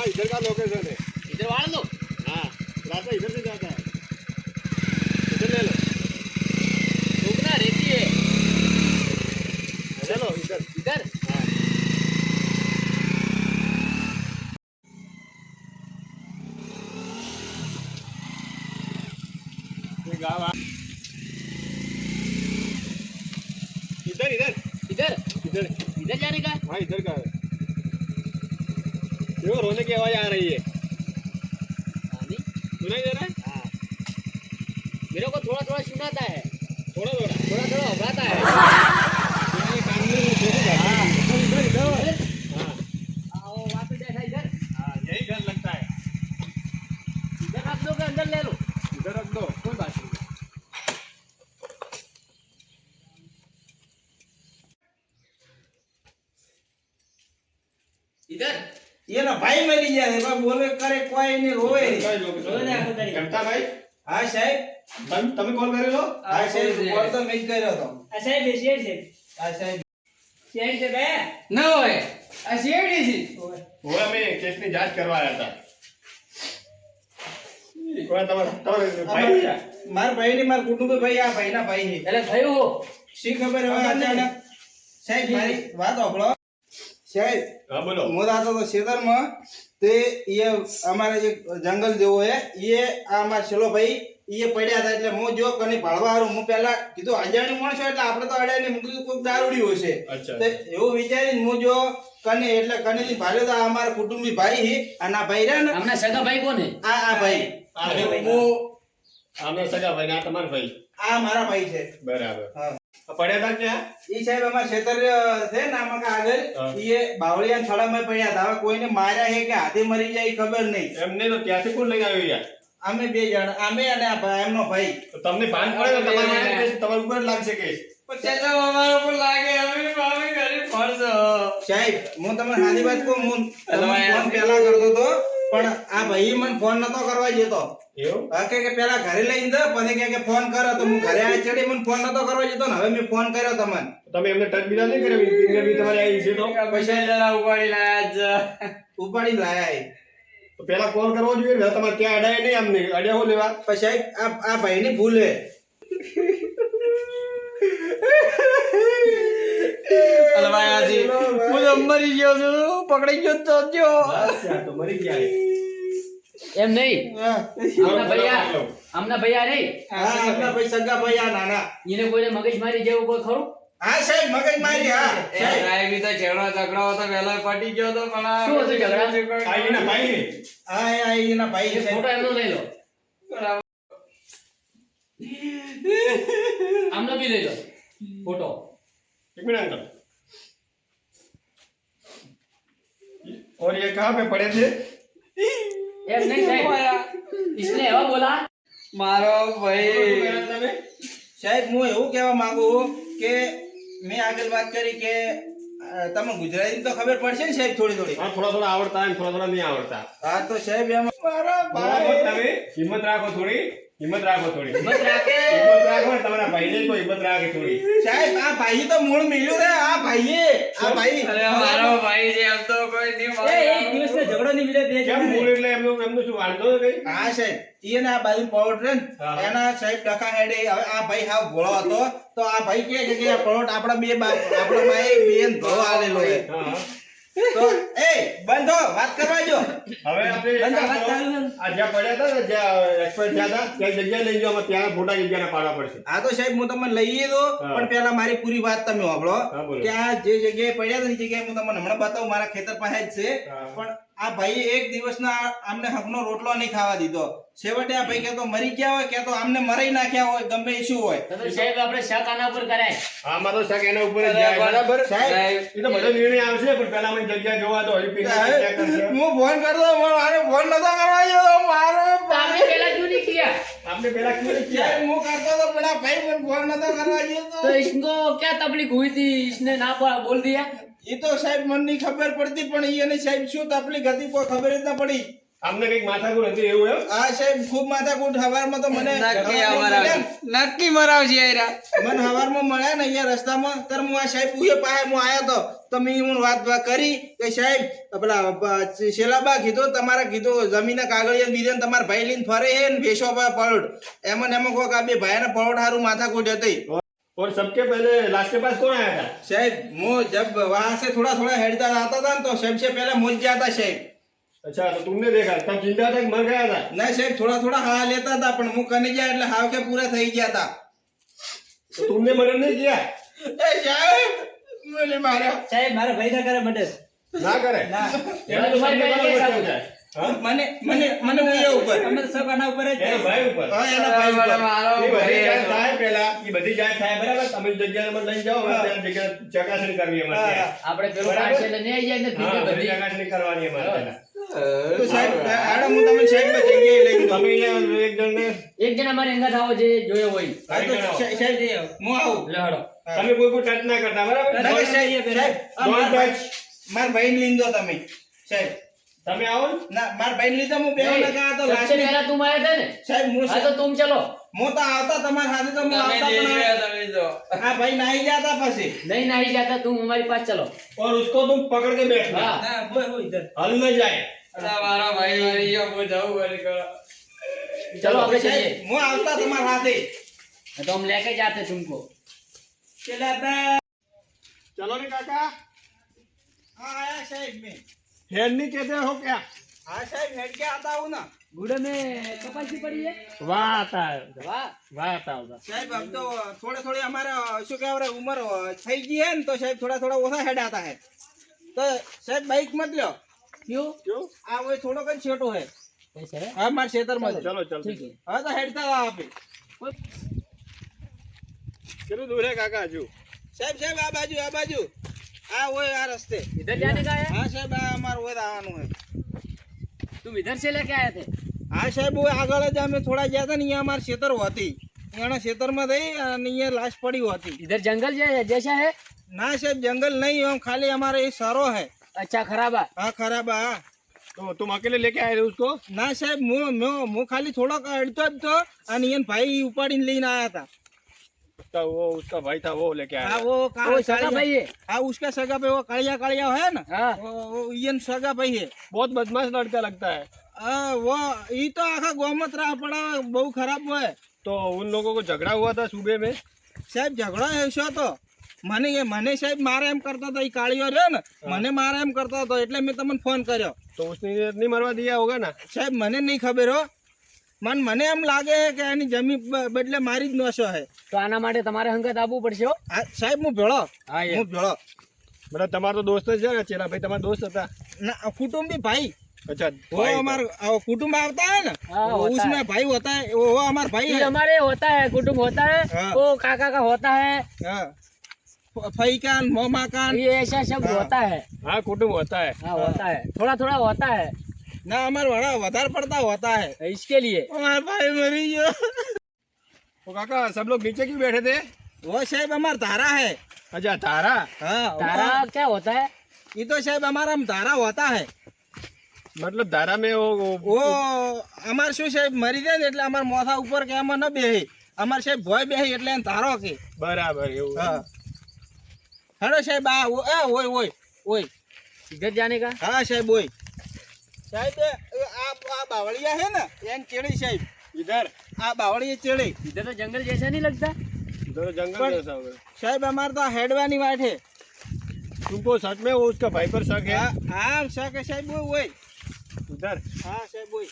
हाँ इधर का लोकेशन है। इधर वाड़ लो। हाँ रास्ता इधर से जाता है, इधर ले लो। रुकना रहती है। चलो इधर। इधर हाँ ये गाँव इधर इधर इधर इधर। इधर जाने का। हाँ इधर का है। देखो रोने की आवाज आ रही है, नहीं सुनाई दे रहा है? हाँ मेरे को थोड़ा थोड़ा सुनाता है, थोड़ा थोड़ा। थोड़ा थोड़ा घबराता है। ये कान में छोटी जाती है। इधर इधर। हाँ आओ वहाँ पे बैठा इधर। हाँ यही घर लगता है। इधर रख दो के अंदर ले लो। इधर रख दो, कोई बात नहीं। इधर ये ना भाई मरी गया है बा बोले करे कोई नहीं रोवे કઈ લોકેશન? ઘંટાભાઈ हाँ साहब તમે કોલ કરેલો? हाँ साहब बोल तो मैं कर रहा था સાહેબ એ શેર છે हाँ साहब શેર છે બે ન હોય આ શેરડી છે. હું અમે કેસની જાંચ કરવા આવ્યા હતા. કોણ તમારો ભાઈ? मार भाई ने मार कुटुंब भाई आ भाई ना भाई है એટલે થયું सी खबर है अचानक साहब मारी बात होबळो साहब હા બોલો. मोद आता तो शेतर में ते ये हमारा एक जंगल जो है ये हमारा चलो भाई ये પડ્યા હતા એટલે હું જો કને ભાળવા હારું હું પહેલા કીધું અજાણી માણસ હોય એટલે આપણે તો અડાય ને મૂકી કોઈક દારૂડી હશે અચ્છા. તો એવું વિચારીને હું જો કને એટલે કનેથી ભાળ્યો તો આ અમારા કુટુંબી ભાઈ હી અને આ ભાઈ રહ્યા ને આમના સગા ભાઈ કોણ હે? આ ભાઈ આ અને ભાઈ. હું આમને સગા ભાઈ ને આ તમારા ભાઈ. આ મારા ભાઈ છે બરાબર. હા પડ્યા હતા ક્યાં? ઈ સાહેબ અમારા ખેતર છે ને આમાં આગળ હા. ઈ બાવળિયા છડામાં પડ્યા હતા હવે કોઈને માર્યા હે કે હાથે મરી જાય ઈ ખબર નહીં એમને તો ત્યાંથી કોણ લઈને આવ્યો યાર? અમે બે જણ અમે અને આ ભાઈ એમનો ભાઈ તો તમને ભાન પડે તો તમારા કેસ તમારા ઉપર લાગશે કેસ. સાહેબ હું તમને સાદી વાત કહું હું તમને ફોન પહેલા કરતો તો પણ આ ભાઈ મને ફોન નતો કરવા જતો એવું? હા કે પેલા ઘરે લઈને દે પછી કે ફોન કરો તો હું ઘરે આવી ચડી મને ફોન નતો કરવા જતો ને હવે મેં ફોન કર્યો તમને તમે એમને ટચ બીજા નહીં કર્યો? ફિંગર બી તમારી આવી છે તો પૈસા જરા ઉપાડી લાયા ઉપાડી લાયા એ. તો પેલા કોલ કરવો જોઈએ ને. તમારે ત્યાં અડાય નહીં અમને અડ્યા હો લેવા. પણ સાહેબ આ ભાઈની ભૂલ હે હું તો મરી ગયો છું પકડી ગયો તો જો બસ યાર, તો મરી ગયા. એમ નહીં હા આમના ભૈયા આમના ભૈયા નહીં હા આપણા ભાઈ સગા ભાઈ આ નાના એને કોઈને મગજ મારી જેવું કોઈ ખરું? હા સાહેબ મગજ મારી હા સાહેબ સાહેબ તો ઝઘડો ઝઘડો હતો પહેલા પટી ગયો તો પણ શું હતું ઝઘડા? આ એના ભાઈ ને. આ એના ભાઈ એ છે ફોટો એમનો લઈ લો, આમનો બી લઈ લો ફોટો. एक मिनट अंकल. और ये कहाँ पे पड़े थे? એમ નહીં સાહેબ, इसने એવા બોલા મારો ભાઈ તમે? સાહેબ હું એવું કહેવા માંગુ કે મેં આગળ વાત કરી કે તમને ગુજરાતી તો ખબર પડશે ને સાહેબ થોડી થોડી हाँ थोड़ा थोड़ा आवड़ता है थोड़ा थोड़ा नहीं आवड़ता. હા તો સાહેબ એમ મારા बराबर ભાઈ તમે हिम्मत રાખો થોડી, हिम्मत રાખો થોડી. મત રાખે. हिम्मत રાખો ને તમારા ભાઈને તો हिम्मत રાખે થોડી. સાહેબ આ ભાઈ તો મૂળ મિલ્યું રે આ ભાઈએ આ ભાઈ અરે મારો ભાઈ છે એમ તો કોઈ નહીં એ એક દિવસનો ઝઘડો નહીં મિલે બે કેમ મૂળ એટલે એમનું એમનું શું વાંધો કઈ? હા સાહેબ ઈ ને આ બાજુ પલોટ રે ને હા. એના સાહેબ ટકા હેડે હવે આ ભાઈ હાવ ભોળો હતો તો આ ભાઈ કહે છે કે આ પલોટ આપણા બે આપણા ભાઈ બેન ભો આલેલો છે હા હા. તો એ બંધો વાત કરવા જો હવે આપણે એક કામ કરો. આ જ્યાં પડ્યા હતા ને જ્યાં એક્સપર્ટ થયા હતા ત્યાં જગ્યા લઈ જાઓ. અમે ત્યાં ફોટા જગ્યાને પાડવા પડશે. આ તો સાહેબ હું તમને લઈએ દો હા. પણ પેલા મારી પૂરી વાત તમે સાંભળો હા, બોલો. કે આ જે જગ્યાએ પડ્યા હતા ને એ જગ્યાએ હું તમને હમણાં બતાવું મારા ખેતર પાસે જ છે હા. પણ આ ભાઈએ એક દિવસના આમને હકનો રોટલો નહીં ખાવા દીધો છેવટે આ ભાઈ કે તો મરી ગયા હોય કે તો આમને મરાઈ નાખ્યા હોય ગમે એ શું હોય તો સાહેબ આપણે શક આના ઉપર કરાય. આમાં તો શક એના ઉપર જ જાય. બરાબર સાહેબ એ તો બધો નિર્ણય આવશે પણ પહેલા અમે જગ્યા જોવા તો હજી ફિંગર ચેક કરશે. હું ફોન કરતો મારે ફોન નતો કરવા જેવો મારો તો આપણે પહેલા ક્यों नहीं किया? आपने पहला क्यों नहीं किया? હું કરતો તો પેલા ભાઈ મને ફોન નતો કરવા જેવો तो इसको क्या तकलीफ हुई थी? इसने ना बोल दिया. એ તો સાહેબ મને નહીં ખબર પડતી પણ એને સાહેબ શું તકલીફ હતી કોઈ ખબર જ ના પડી આમને કઈક માથાકૂટ હતી એવું એમ? આ સાહેબ ખૂબ માથાકૂટ હવારમાં તો મને નક્કી હવારમાં અમારા નક્કી મરાવશે યાર મને હવારમાં મળ્યા ને અહીંયા રસ્તામાં ત્યારે હું આ સાહેબ પૂછે પાસે હું આવ્યો તો તમે હું વાત કરી કે સાહેબ પેલા શેલાબા કીધું તમારે કીધું જમીનના કાગળિયા બીજા તમારા ભાઈ લઈને ફરે છે ને વેચો પરોડ એમાં ને એમાં કોક આ બે ભાઈના પરોડ હારું માથાકૂટ હતી और सबके पहले लास्ट के पास कौन आया था? साहब वो जब वहां से थोड़ा थोड़ा हेडता आता था तो सबसे पहले मुझ जाता साहब अच्छा, तो तुमने देखा तब चिंता था कि मर गया था? नहीं साहब थोड़ा थोड़ा हाँ लेता था पण मुंह कने गया એટલે હાવ કે પૂરા થઈ ગયા હતા तो तुमने मर्डर नहीं किया? એ સાહેબ મને માર્યો સાહેબ મારા ભાઈ ના કરે મર્ડર ना करे ના એનો તો તમારી તમને પાસે બરાબર કેસ છે. હા? મને મને મને ઉયા ઉપર અમે તો સબ આના ઉપર જ એના ભાઈ ઉપર હા એના ભાઈ ઉપર મારો એ બધી ભાઈ જાત હતો. થાય પહેલા એ બધી જાત થાય બરાબર તમે જગ્યાએ મને લઈ જાઓ હવે ત્યાં જગ્યા ચકાસણી કરવી અમારે ત્યાં. આપણે પેલું બરાબર? પાછળ લઈને આવી જાય ને હા, ફીતે બધી બધી ચકાસણી કરવાની અમારે પહેલા. તો સાહેબ આડો હું તમને સાહેબ માં જગ્યાએ લઈ તમે જાઉં અહીંયા એક જણને એક જણ અમારે અંગાત આવો જે જોયો હોય હા તો સાહેબ હું આવું લહડો તમે કોઈ કોઈ ટચ ના કરતા બરાબર ના, સાહેબ Don't touch. માર ભાઈને લીધો તમે સાહેબ તમે આવો ને ના માર ભાઈને લીધો હું બેહો લગા તો सबसे લાસ્ટ पहला तुम आए थे ना સાહેબ હું हाँ तो तुम चलो હું તો આવતા તમારા સાથે તો હું તમે આવતા નહીં પણ જોયા તમે જો આ ભાઈ નાઈ જતા પછી नहीं नहीं जाता तुम हमारे पास चलो और उसको तुम पकड़ के बैठना हाँ ના वो इधर हल न जाए અલા મારો ભાઈ મરી ગયો હું જાઉં વળી કરો चलो આપણે સાહેબ चलिए હું આવતા તમારા સાથે तो हम लेके जाते तुमको ચલાતા चलो रे काका हाँ आया साहब में हेड नहीं कहते हो क्या? हाँ साहब हेड के आता हूँ ना गुड़े में कपासी पड़ी है वाह आता है वाह वाह आता होगा साहब अब तो थोड़े थोड़े हमारे शू क्या उम्र થઈ ગઈ है ना तो साहब थोड़ा थोड़ा ओसा हेड आता है तो साहब बाइक मत लो क्यों क्यों? आ वो थोड़ा कन छोटो है ऐसे है हाँ हमारे क्षेत्र में चलो चलो ठीक है हाँ तो हेड था वहाँ पे चलो दूर है काका हजू साहब साहब आ बाजू आ वो आ रास्ते इधर जाने का है हाँ साहब आ हमारे वो आવાનું है तुम इधर से लेके आए थे હા સાહેબ હું આગળ જ અમે થોડા ગયા હતા ને અહીંયા અમારે ખેતર હતી અહીંયાના ખેતરમાં થઈ અને અહીંયા લાશ પડી હતી इधर जंगल जैसा है ના સાહેબ જંગલ નહીં આમ ખાલી અમારે એ સારો है अच्छा खराब है હા ખરાબ હા तो तुम अकेले लेके आए थे उसको? ના સાહેબ હું ખાલી થોડોક અડતો જ તો અને અહીંયા ભાઈ ઉપાડીને લઈને આયા હતા तो वो उसका भाई था वो लेके आया हाँ वो वो सगा भाई है हाँ उसका सगा भाई वो कालिया कालिया है ना हाँ वो ये सगा भाई है बहुत बदमाश लड़का लगता है वो ये तो आखा गोमत रहा पड़ा बहु खराब हुआ है तो उन लोगों को झगड़ा हुआ था सुबह में સાહેબ ઝઘડો હશે તો મને સાહેબ મારે એમ કરતો હતો એ કાળીઓ રહ્યો ને મને મારે એમ કરતો હતો એટલે મેં તમને ફોન કર્યો तो उसने नहीं मरवा दिया होगा ना? સાહેબ મને નહીં ખબર હો મને એમ લાગે કે એની જમીન બદલે મારી જ નોશો હે તો આના માટે તમારે હંગત આવવું પડશે હો આ સાહેબ હું ભેળો હા હું ભેળો मतलब तुम्हारा तो दोस्त है ना चेला भाई तुम्हारा दोस्त था? ना कुटुंबी भाई अच्छा वो भाई था। हमारा कुटुंब आता है ना हाँ, वो होता उसमें भाई होता है वो हमारा भाई ये है हमारे होता है कुटुंब होता है हाँ। वो काका का होता है हाँ फई कान मोमा कान ये ऐसा सब हाँ। होता है हाँ कुटुंब होता है हाँ होता है थोड़ा थोड़ा होता है ना हमारा बड़ा વધારે પડતા होता है इसके लिए हमारा भाई मरी गया तो काका सब लोग नीचे क्यों बैठे थे? वो साहब हमारा धारा है अच्छा तारा हाँ तारा क्या होता है ये तो साहब हमारा धारा होता है मतलब धारा में वो અમાર શું સાહેબ મરી જાય ને એટલે અમાર મોથા ઉપર કે આમાં ન બેહે અમાર સાહેબ ભોય બેહે એટલે એને ધારો કે बराबर એવું હા હેડો સાહેબ આ ઓય ઓય ઓય इधर जाने का હા સાહેબ ઓય સાહેબ આ બાવળિયા હે ને એન ચેડી साहब इधर આ બાવળિયા ચેડી इधर तो जंगल जैसा नहीं लगता इधर जंगल पर- जैसा होगा साहब हमार तो हेडवानी वाट है तुमको सच में वो उसका भाई पर शक है? हाँ शक है साहब ओय इधर हाँ साहब ओय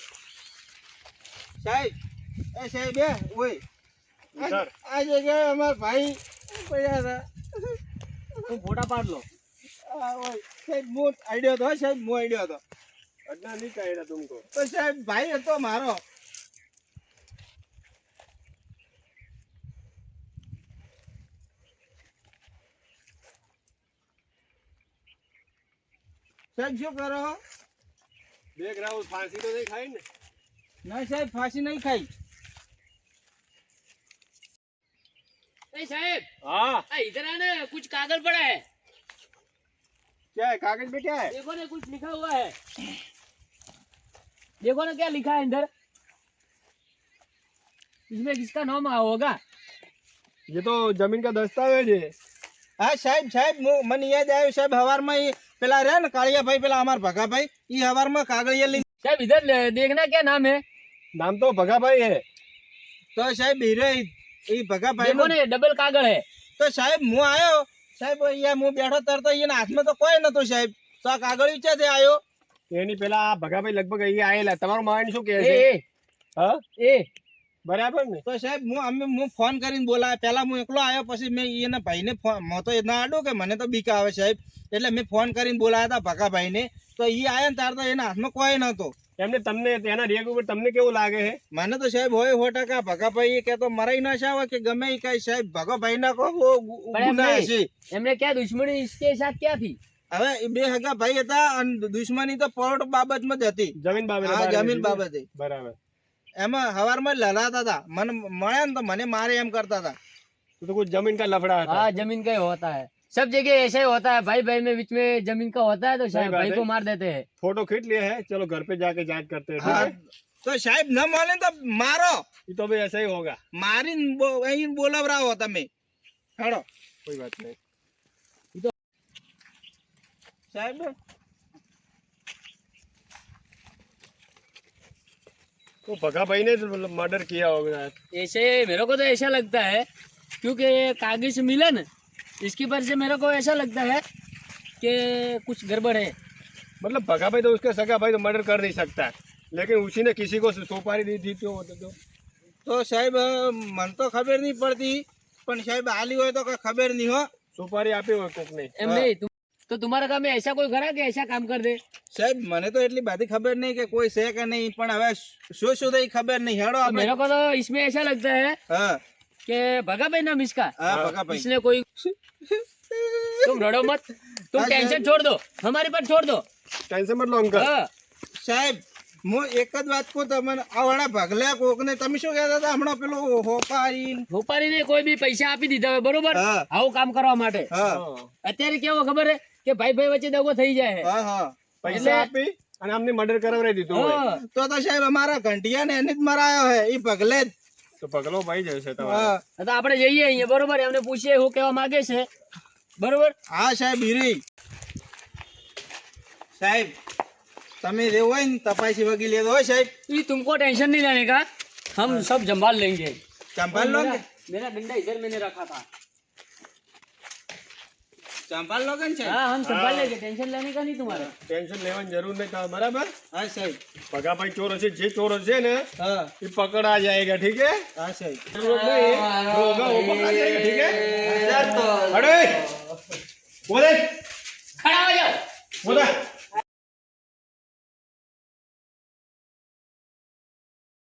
साहब ए साहब है ओय इधर आ जगह हमार भाई पड़ा था तुम फोटा पाड़ लो સાહેબ મો આઈડિયો હતો સાહેબ મો આઈડિયો હતો अदना नहीं कहेगा तुमको તો સાહેબ ભાઈ હતો મારો સાહેબ શું કરો देख रहा हूँ फांसी तो नहीं खाई ना નહીં સાહેબ ફાંસી નહીં ખાઈ ए साहब हाँ इधर आना कुछ कागज पड़ा है क्या है कागज में क्या है? देखो ना कुछ लिखा हुआ है देखो ना क्या लिखा है अंदर, इसमें किसका नाम होगा? ये तो जमीन का दस्तावेज है। હા સાહેબ સાહેબ મને યાદ આવ્યું સાહેબ હવારમાં ઈ પેલા રહ્યા ને કાળિયાભાઈ પેલા અમાર ભગાભાઈ ઈ હવારમાં કાગળિયા લઈને साहब इधर देखना क्या नाम है, नाम तो भगाभाई है। તો સાહેબ હીરે ઈ ભગાભાઈ देखो ना ये डबल कागड़ है। તો સાહેબ હું આવ્યો સાહેબ અહીંયા હું બેઠો તરતો એના હાથમાં તો કોઈ નતો સાહેબ તો આ કાગળ ક્યાંથી આવ્યો એની પેલા આ ભગાભાઈ લગભગ અહીંયા આયેલા, તમારું માઇન્ડ શું કહે ए, છે? ए, હા ए, બરાબર ને તો સાહેબ હું ફોન કરીને બોલાવ્યો પેલા હું એકલો આવ્યો પછી મેં એના ભાઈને ફોન મો તો ના આડું કે મને તો બીક આવે સાહેબ એટલે મેં ફોન કરીને બોલાવ્યા હતા ભગાભાઈને તો ઈ આયા ને તાર તો એના હાથમાં કોઈ નતો એમને તમને એના રેગ ઉપર તમને કેવું લાગે છે? મને તો સાહેબ હોય 100% ભગાભાઈ એ કહેતો મરાઈ ના આવે કે ગમે ઈ કઈ સાહેબ ભગાભાઈ ના કહો ગુના છે એમને क्या दुश्मनी इसके साथ क्या थी? હવે એ બે હગા ભાઈ હતા અને દુશ્મની તો પ્લોટ બાબતમાં જ હતી જમીન બાબતે? હા જમીન બાબતે બરાબર। એમાં હવારમાં લડાતા હતા મને મળ્યા ને તો મને મારે એમ કરતા હતા तो कुछ जमीन का लफड़ा था। हाँ जमीन का ही होता है, सब जगह ऐसा ही होता है, भाई भाई में बीच में जमीन का होता है तो सही शायद बात भाई है। को मार देते हैं। फोटो खींच लिया है, चलो घर पे जाके जांच करते हैं, ठीक હા है? તો સાહેબ ન માને તો મારો ये तो भी ऐसा ही होगा, મારીને અહીં બોલાવરાવો તમે હેડો कोई बात नहीं। સાહેબ तो भगा भाई ने मर्डर किया होगा। ऐसे मेरे को तो ऐसा लगता है क्योंकि ये कागज मिला ना इसकी वजह से मेरे को ऐसा लगता है कि कुछ गड़बड़ है। मतलब भगा भाई तो उसके सगा भाई तो मर्डर कर नहीं सकता है, लेकिन उसी ने किसी को सोपारी दी थी તો સાહેબ મને તો ખબર નહીં પડતી પણ સાહેબ આલી હોય તો કઈ ખબર નહીં હો सोपारी આપી હોય કોક ને। एम नहीं तो तुम्हारा काम में ऐसा कोई करा कि ऐसा काम कर दे? સાહેબ મને તો એટલી બધી ખબર નહીં કે કોઈ છે કે નહીં પણ હવે શું શું થઈ ખબર નહીં હેડો तो આપણે मेरे को तो इसमें ऐसा लगता है હા कि भगा भाई नाम इसका, હા ભગાભાઈ इसने कोई तुम रड़ो मत, तुम हाँ, टेंशन साहब। छोड़ दो, हमारे पर छोड़ दो। टेंशन मत लो अंकल। हाँ, સાહેબ હું એક જ વાત કહું તમને આ વાળા ભગલ્યા કોકને તમે શું કહેતા હતા હમણાં પેલો હોપારી ભોપારીને કોઈ બી પૈસા આપી દીધા હોય બરોબર હા. આવું કામ કરવા માટે। હા અત્યારે કેવો ખબર હે કે ભાઈ ભાઈ વચ્ચે દગો થઈ જાય છે। હા હા પૈસા આપી અને આમને મર્ડર કરાવરાઈ દીધું હોય હા, તો સાહેબ અમારા ઘંટિયા ને એને જ મરાયો હે એ ભગલે જ તો પગલો ભાઈ જશે તમારે। હા તો આપણે જઈએ અહીંયા બરોબર, એમને પૂછીએ શું કહેવા માંગે છે બરોબર। હા સાહેબ હીરી સાહેબ તમે જે હોય ને તપાસી વગી લેતો હોય સાહેબ ये तुमको टेंशन नहीं लेने का, हम सब संभाल लेंगे। સંભાળ લો मेरा, ને मेरा डंडा इधर मैंने रखा था। સંભાળ લો કે ને સાહેબ हाँ हम संभाल लेंगे, टेंशन लेने का नहीं तुम्हारे। ટેન્શન લેવાની જરૂર નહીં થાય, બરાબર? હા સાહેબ ભગા ભાઈ ચોર હશે, જે ચોર હશે ને હા ये पकड़ा जाएगा, ठीक है? હા साहब लोग नहीं जो होगा वो पकड़ा जाएगा, ठीक है? अरे बोले खड़ा हो जाओ। बोला